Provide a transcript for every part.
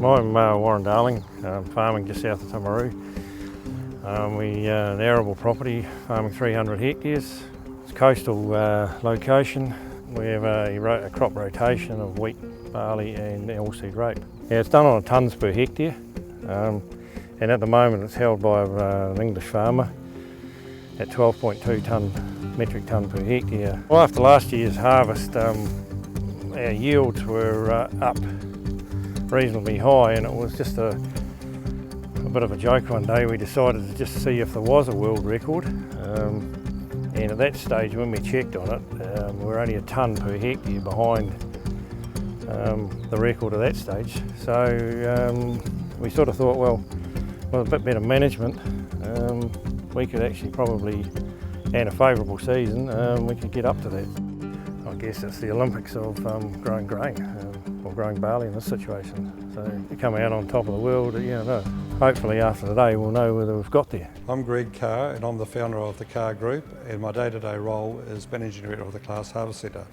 I'm Warren Darling, farming just south of Timaru. An arable property, farming 300 hectares. It's a coastal location. We have a crop rotation of wheat, barley and oilseed rape. Yeah, it's done on tonnes per hectare, and at the moment it's held by an English farmer at 12.2 metric tonne per hectare. Well, after last year's harvest, our yields were up reasonably high, and it was just a bit of a joke one day. We decided to just see if there was a world record, and at that stage when we checked on it, we were only a tonne per hectare behind the record at that stage. So we sort of thought, well, with a bit better management, we could actually probably, and a favourable season, we could get up to that. I guess it's the Olympics of growing grain, or growing barley in this situation. So to come out on top of the world, hopefully after today we'll know whether we've got there. I'm Greg Carr and I'm the founder of the Carr Group, and my day-to-day role is Managing Director of the Class Harvest Centre.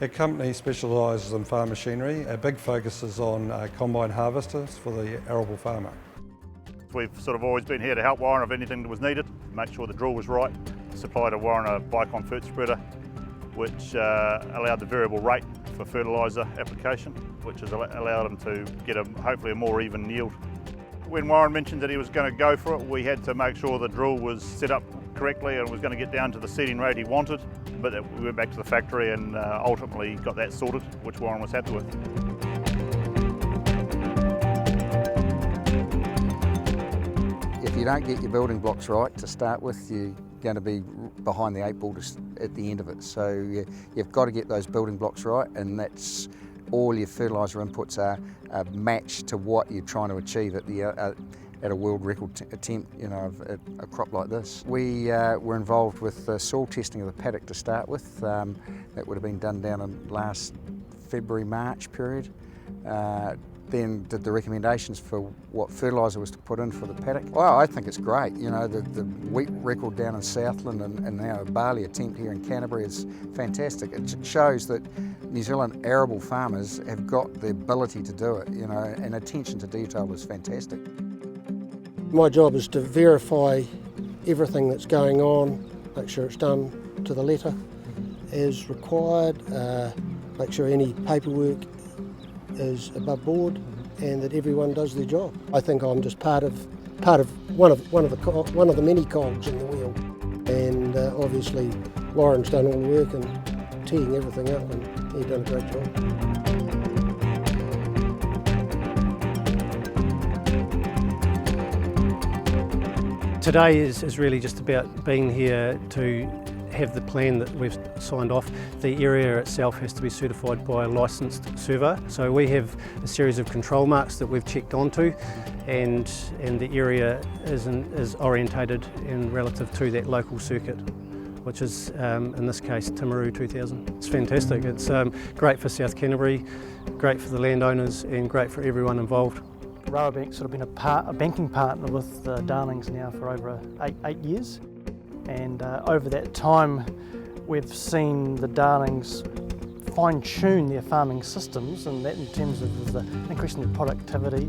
Our company specialises in farm machinery. Our big focus is on combine harvesters for the arable farmer. We've sort of always been here to help Warren if anything was needed, make sure the drill was right, supply to Warren a bicon fert spreader, which allowed the variable rate for fertiliser application, which has allowed him to get hopefully a more even yield. When Warren mentioned that he was going to go for it, we had to make sure the drill was set up correctly and was going to get down to the seeding rate he wanted, but we went back to the factory and ultimately got that sorted, which Warren was happy with. If you don't get your building blocks right to start with, you're going to be behind the eight ball at the end of it. So you've got to get those building blocks right, and that's all your fertiliser inputs are matched to what you're trying to achieve at a world record attempt, at a crop like this. We were involved with soil testing of the paddock to start with. That would have been done down in last February, March period. Then did the recommendations for what fertiliser was to put in for the paddock. Well, I think it's great. The wheat record down in Southland and now a barley attempt here in Canterbury is fantastic. It shows that New Zealand arable farmers have got the ability to do it, and attention to detail is fantastic. My job is to verify everything that's going on, make sure it's done to the letter as required, make sure any paperwork is above board and that everyone does their job. I think I'm just part of one of the many cogs in the wheel, and obviously Warren's done all the work and teeing everything up, and he's done a great job. Today is really just about being here to have the plan that we've signed off. The area itself has to be certified by a licensed surveyor. So we have a series of control marks that we've checked onto, and the area is orientated in relative to that local circuit, which is in this case Timaru 2000. It's fantastic. It's great for South Canterbury, great for the landowners and great for everyone involved. Rabobank's sort of been a banking partner with the Darlings now for over eight years. And over that time we've seen the Darlings fine-tune their farming systems, and that in terms of the increasing their productivity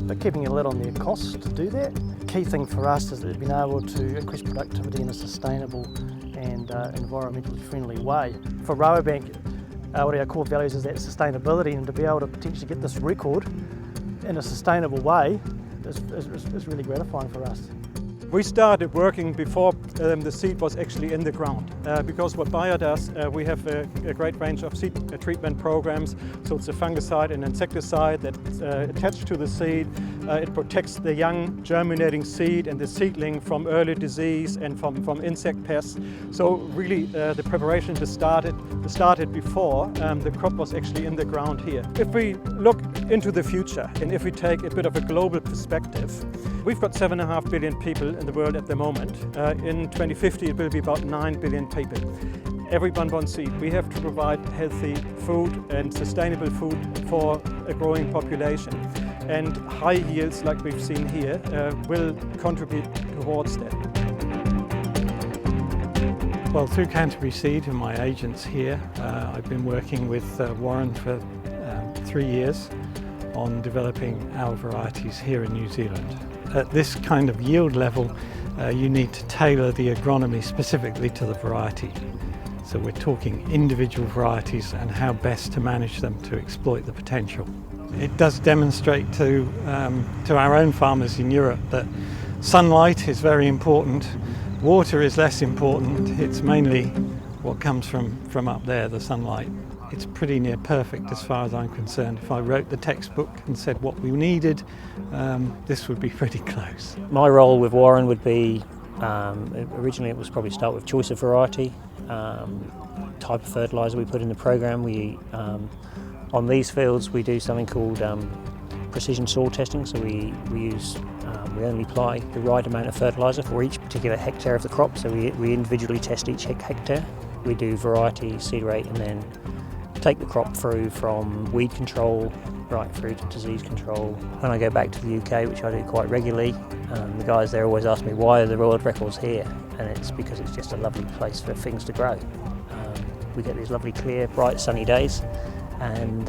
but keeping a lid on their costs to do that. The key thing for us is that they've been able to increase productivity in a sustainable and environmentally friendly way. For Rabobank, one of our core values is that sustainability, and to be able to potentially get this record in a sustainable way is really gratifying for us. We started working before the seed was actually in the ground, because what Bayer does, we have a great range of seed treatment programs. So it's a fungicide and insecticide that's attached to the seed. It protects the young germinating seed and the seedling from early disease and from insect pests. So really the preparation started before the crop was actually in the ground here. If we look into the future, and if we take a bit of a global perspective, we've got 7.5 billion people in the world at the moment. In 2050 it will be about 9 billion people. Everyone wants seed. We have to provide healthy food and sustainable food for a growing population. And high yields like we've seen here will contribute towards that. Well, through Canterbury Seed and my agents here, I've been working with Warren for 3 years. on developing our varieties here in New Zealand. At this kind of yield level, you need to tailor the agronomy specifically to the variety. So we're talking individual varieties and how best to manage them to exploit the potential. It does demonstrate to our own farmers in Europe that sunlight is very important, water is less important, it's mainly what comes from up there, the sunlight. It's pretty near perfect as far as I'm concerned. If I wrote the textbook and said what we needed, this would be pretty close. My role with Warren would be, originally it was probably start with choice of variety, type of fertiliser we put in the program. On these fields we do something called precision soil testing, so we only apply the right amount of fertiliser for each particular hectare of the crop, so we individually test each hectare. We do variety, seed rate, and then take the crop through from weed control right through to disease control. When I go back to the UK, which I do quite regularly, the guys there always ask me why are the world records here, and it's because it's just a lovely place for things to grow. We get these lovely clear bright sunny days, and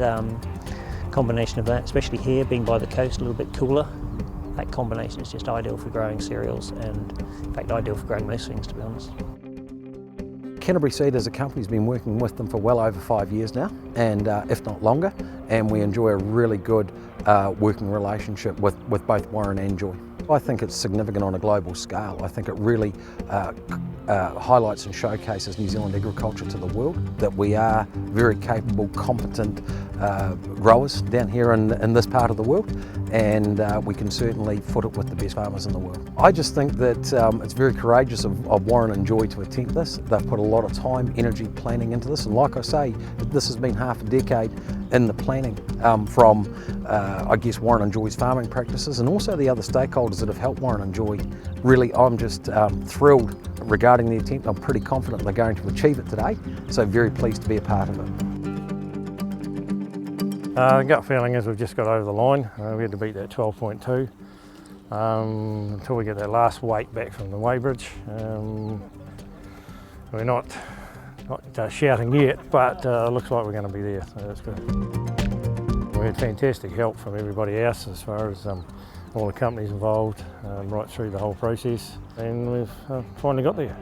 combination of that, especially here being by the coast, a little bit cooler, that combination is just ideal for growing cereals, and in fact ideal for growing most things, to be honest. Canterbury Seed as a company has been working with them for well over 5 years now, and if not longer, and we enjoy a really good working relationship with both Warren and Joy. I think it's significant on a global scale. I think it really highlights and showcases New Zealand agriculture to the world, that we are very capable, competent growers down here in this part of the world, and we can certainly foot it with the best farmers in the world. I just think that it's very courageous of Warren and Joy to attempt this. They've put a lot of time, energy, planning into this, and like I say, this has been half a decade in the planning from I guess Warren and Joy's farming practices, and also the other stakeholders that have helped Warren and Joy. Really, I'm just thrilled regarding the attempt. I'm pretty confident they're going to achieve it today, so very pleased to be a part of it. Gut feeling is we've just got over the line. We had to beat that 12.2 until we get that last weight back from the weighbridge. We're not shouting yet, but looks like we're going to be there, so that's good. We had fantastic help from everybody else as far as all the companies involved right through the whole process, and we've finally got there.